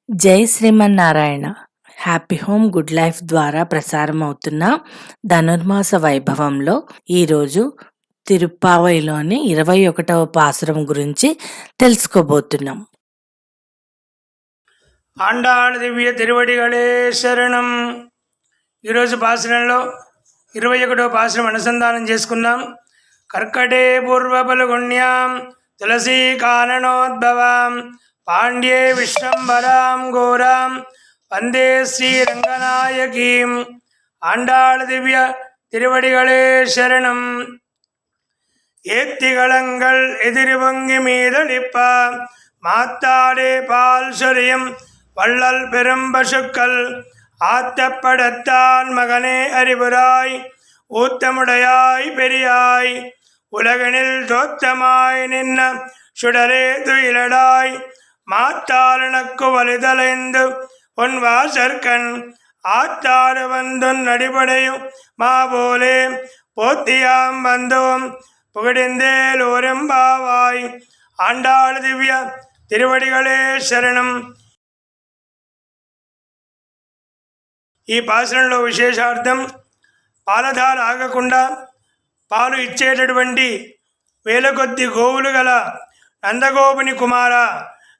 జై Srimannarayana. Happy home good life ద్వారా ప్రసారం అవుతున్న ధనుర్మాస వైభవంలో ఈరోజు తిరుప్పావైలోని 21వ పాసురం గురించి తెలుసుకోబోతున్నాం. ఆండాళ్ దివ్య తిరువడిగళే శరణం. ఈరోజు పాసురంలో 21వ పాసురం అనుసంధానం చేసుకున్నాం. కర్కటే పూర్వఫల్గుణ్యాం తులసీ కాననోద్భవాం పాండ్యే విశ్వంబరాం ఘోరాం వందే శ్రీరంగనాయకీం. ఆండాళ్ దివ్య తిరువడిగళే శరణం. ஏத்திகளங்கள் எதிர்வங்கி மீதளிப்ப மாத்தாடே பால் சொரியும் வள்ளல் பெரும் பசுக்கள் ஆத்தப்படத்தான் மகனே அறிவுராய் ஊத்தமுடையாய் பெரியாய் உலகனில் தோத்தமாய் நின்ன சுடரே துயிலடாய் மாத்தாளனுக்கு வலிதலைந்து உன் வாசற்கண் ஆத்தாடு வந்துன் அடிபடையும் மாபோலே போத்தியாம் வந்தோம் புகழெந்தேலோரெம்பாவாய். ఆండాళ్ దివ్య తిరువడిగళే శరణం. ఈ పాసురంలో విశేషార్థం, పాలధార ఆగకుండా పాలు ఇచ్చేటటువంటి వేల కొద్ది గోవులు గల నందగోపుని కుమార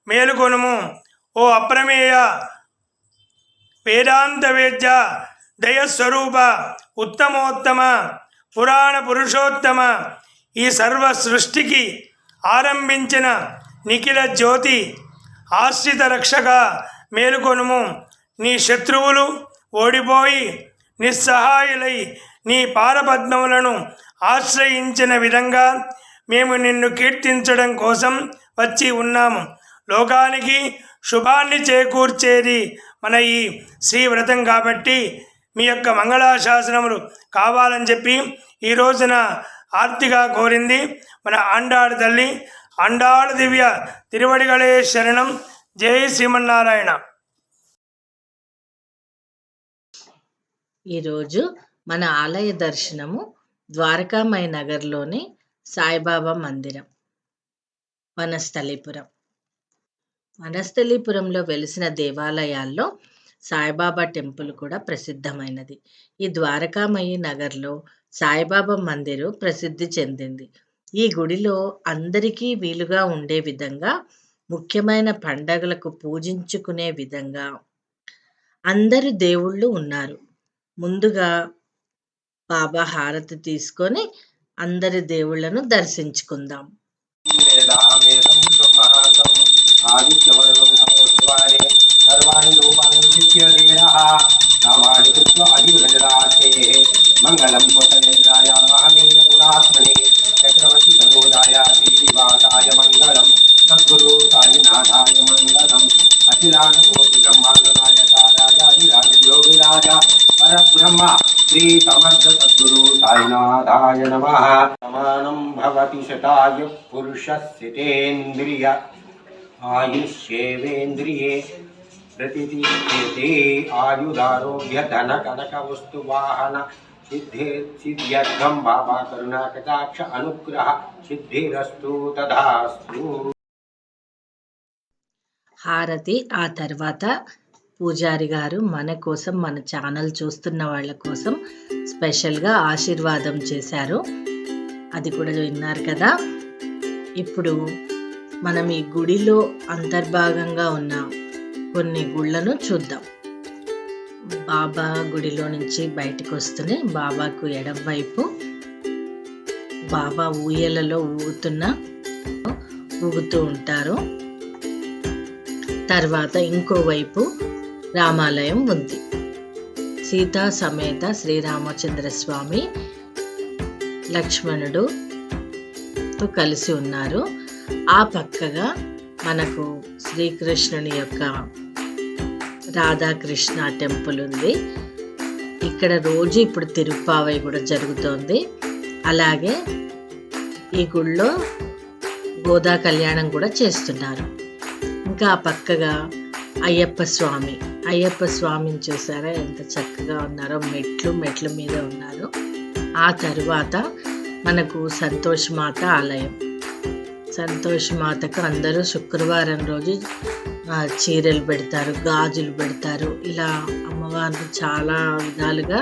మేలుకొనుము. ఓ అప్రమేయ వేదాంత వేద్య దయస్వరూప ఉత్తమోత్తమ పురాణ పురుషోత్తమ, ఈ సర్వ సృష్టికి ఆరంభించిన నిఖిల జ్యోతి ఆశ్రిత రక్షక మేలుకొనుము. నీ శత్రువులు ఓడిపోయి నిస్సహాయులై నీ పాదపద్మములను ఆశ్రయించిన విధంగా మేము నిన్ను కీర్తించడం కోసం వచ్చి ఉన్నాము. లోకానికి శుభాన్ని చేకూర్చేది మన ఈ శ్రీవ్రతం కాబట్టి మీ యొక్క మంగళాశాసనములు కావాలని చెప్పి ఈ రోజున ఆర్తిగా కోరింది మన ఆండాళ్ తల్లి. ఆండాళ్ దివ్య తిరువడిగళే శరణం. జై శ్రీమన్నారాయణ. ఈరోజు మన ఆలయ దర్శనము ద్వారకామయ నగర్లోని సాయిబాబా మందిరం, వనస్థలీపురం. వనస్థలీపురంలో వెలిసిన దేవాలయాల్లో సాయిబాబా టెంపుల్ కూడా ప్రసిద్ధమైనది. ఈ ద్వారకామయి నగర్లో సాయిబాబా మందిరం ప్రసిద్ధి చెందింది. ఈ గుడిలో అందరికీ వీలుగా ఉండే విధంగా, ముఖ్యమైన పండగలకు పూజించుకునే విధంగా అందరు దేవుళ్ళు ఉన్నారు. ముందుగా బాబా హారతి తీసుకొని అందరి దేవుళ్లను దర్శించుకుందాం. మంగళం కోసలేంద్రాయ మహనీయ గుణాత్మనే చక్రవర్తి ధనోదాయ శ్రీనివాసాయ మంగళం సద్గురు సాయినాథాయ మంగళం అఖిలాండ కోటి బ్రహ్మాండ నాయకారాజాధిరాజ యోగిరాజ పరబ్రహ్మ శ్రీ సమర్థ సద్గురు సాయినాథాయ నమః. సమానం భవతి శతాయ పురుషస్యతేంద్రియ ఆయుష్యేవేంద్రియే ప్రతిష్ఠితే ఆయుధారోగ్య ధన కనక వస్తు వాహన సిద్ధ్యర్థం బాబా కరుణాకటాక్ష అనుగ్రహ సిద్ధిరస్తు తదాస్తు. హారతి ఆ తర్వాత పూజారి గారు మన కోసం, మన ఛానల్ చూస్తున్న వాళ్ళ కోసం స్పెషల్గా ఆశీర్వాదం చేశారు. అది కూడా విన్నారు కదా. ఇప్పుడు మనం ఈ గుడిలో అంతర్భాగంగా ఉన్న కొన్ని గుళ్ళను చూద్దాం. బాబా గుడిలో నుంచి బయటకు వస్తూనే బాబాకు ఎడం వైపు బాబా ఊయలలో ఊగుతూ ఉంటారు. తర్వాత ఇంకోవైపు రామాలయం ఉంది. సీతా సమేత శ్రీరామచంద్ర స్వామి లక్ష్మణుడుతో కలిసి ఉన్నారు. ఆ పక్కగా మనకు శ్రీకృష్ణుని యొక్క రాధాకృష్ణ టెంపుల్ ఉంది. ఇక్కడ రోజు ఇప్పుడు తిరుప్పావై కూడా జరుగుతోంది. అలాగే ఈ గుళ్ళో గోదా కళ్యాణం కూడా చేస్తున్నారు. ఇంకా ఆ పక్కగా అయ్యప్ప స్వామిని చూసారా ఎంత చక్కగా ఉన్నారో. మెట్ల మీద ఉన్నారు. ఆ తరువాత మనకు సంతోష్ మాత ఆలయం. సంతోష్ మాతకు అందరూ శుక్రవారం రోజు చీరలు పెడతారు, గాజులు పెడతారు. ఇలా అమ్మవారిని చాలా విధాలుగా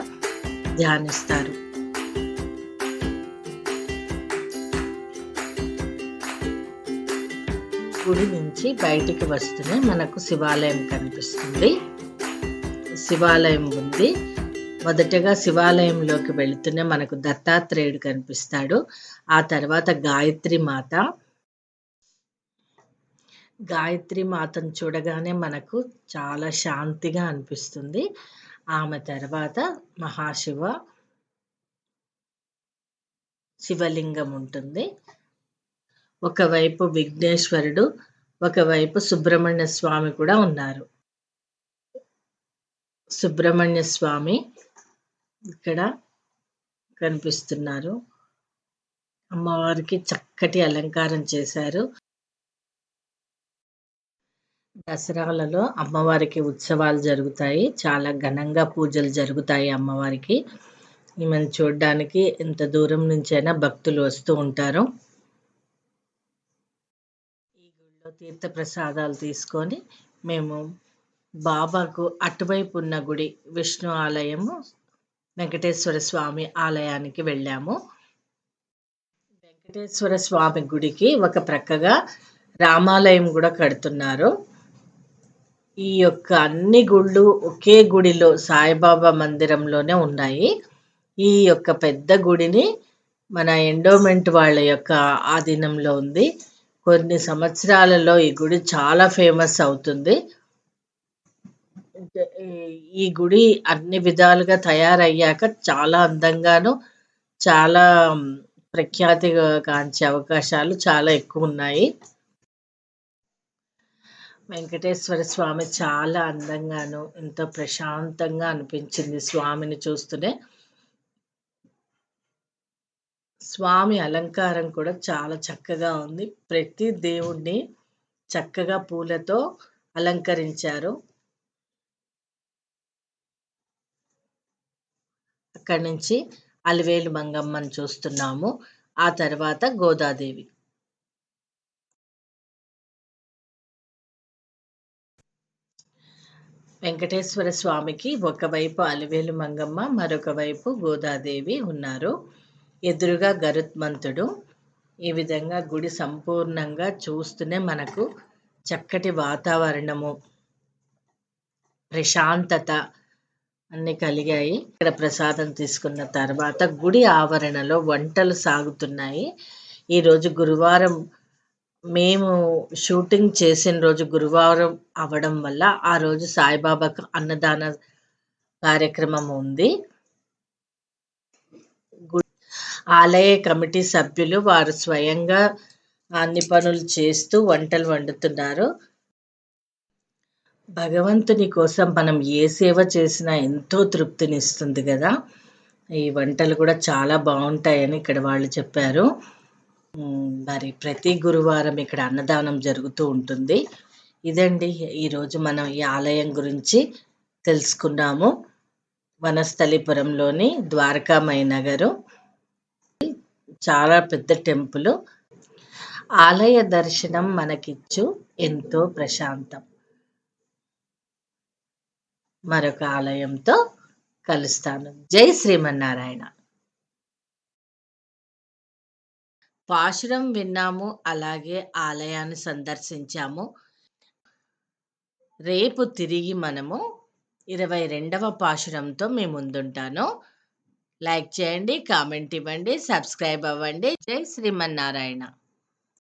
ధ్యానిస్తారు. గుడి నుంచి బయటికి వస్తూనే మనకు శివాలయం కనిపిస్తుంది. శివాలయం ఉంది. మొదటగా శివాలయంలోకి వెళుతూనే మనకు దత్తాత్రేయుడు కనిపిస్తాడు. ఆ తర్వాత గాయత్రి మాతను చూడగానే మనకు చాలా శాంతిగా అనిపిస్తుంది. ఆమె తర్వాత శివలింగం ఉంటుంది. ఒకవైపు విఘ్నేశ్వరుడు, ఒకవైపు సుబ్రహ్మణ్య స్వామి కూడా ఉన్నారు. సుబ్రహ్మణ్య స్వామి ఇక్కడ కనిపిస్తున్నారు. అమ్మవారికి చక్కటి అలంకారం చేశారు. దసరాలలో అమ్మవారికి ఉత్సవాలు జరుగుతాయి. చాలా ఘనంగా పూజలు జరుగుతాయి అమ్మవారికి. ఈమెను చూడడానికి ఎంత దూరం నుంచైనా భక్తులు వస్తూ ఉంటారు. ఈ గుడిలో తీర్థ ప్రసాదాలు తీసుకొని మేము బాబాకు అటువైపు ఉన్న గుడి విష్ణు ఆలయము, వెంకటేశ్వర స్వామి ఆలయానికి వెళ్ళాము. వెంకటేశ్వర స్వామి గుడికి ఒక ప్రక్కగా రామాలయం కూడా కడుతున్నారు. ఈ యొక్క అన్ని గుళ్ళు ఒకే గుడిలో సాయిబాబా మందిరంలోనే ఉన్నాయి. ఈ యొక్క పెద్ద గుడిని మన ఎండోమెంట్ వాళ్ళ యొక్క ఆధీనంలో ఉంది. కొన్ని సంవత్సరాలలో ఈ గుడి చాలా ఫేమస్ అవుతుంది. ఈ గుడి అన్ని విధాలుగా తయారయ్యాక చాలా అందంగాను, చాలా ప్రఖ్యాతిగా కాంచే అవకాశాలు చాలా ఎక్కువ ఉన్నాయి. వెంకటేశ్వర స్వామి చాలా అందంగాను, ఎంతో ప్రశాంతంగా అనిపించింది స్వామిని చూస్తూనే. స్వామి అలంకారం కూడా చాలా చక్కగా ఉంది. ప్రతి దేవుణ్ణి చక్కగా పూలతో అలంకరించారు. అక్కడి నుంచి అలివేలు మంగమ్మని చూస్తున్నాము. ఆ తర్వాత గోదాదేవి. వెంకటేశ్వర స్వామికి ఒకవైపు అలివేలు మంగమ్మ, మరొక వైపు గోదాదేవి ఉన్నారు. ఎదురుగా గరుత్మంతుడు. ఈ విధంగా గుడి సంపూర్ణంగా చూస్తూనే మనకు చక్కటి వాతావరణము, ప్రశాంతత అన్నీ కలిగాయి. ఇక్కడ ప్రసాదం తీసుకున్న తర్వాత గుడి ఆవరణలో వంటలు సాగుతున్నాయి. ఈరోజు గురువారం, మేము షూటింగ్ చేసిన రోజు గురువారం అవడం వల్ల ఆ రోజు సాయిబాబాకు అన్నదాన కార్యక్రమం ఉంది. ఆలయ కమిటీ సభ్యులు వారు స్వయంగా అన్ని పనులు చేస్తూ వంటలు వండుతున్నారు. భగవంతుని కోసం మనం ఏ సేవ చేసినా ఎంతో తృప్తినిస్తుంది కదా. ఈ వంటలు కూడా చాలా బాగుంటాయని ఇక్కడ వాళ్ళు చెప్పారు. మరి ప్రతి గురువారం ఇక్కడ అన్నదానం జరుగుతూ ఉంటుంది. ఇదండి ఈరోజు మనం ఈ ఆలయం గురించి తెలుసుకున్నాము. వనస్థలిపురంలోని ద్వారకామాయి నగరు. చాలా పెద్ద టెంపుల్. ఆలయ దర్శనం మనకిచ్చు ఎంతో ప్రశాంతం. మరొక ఆలయంతో కలుస్తాను. జై శ్రీమన్నారాయణ. పాశురం విన్నాము, అలాగే ఆలయాన్ని సందర్శించాము. రేపు తిరిగి మనము 22వ పాశురంతో మీ ముందుంటాను. లైక్ చేయండి, కామెంట్ ఇవ్వండి, సబ్స్క్రైబ్ అవ్వండి. జై శ్రీమన్నారాయణ.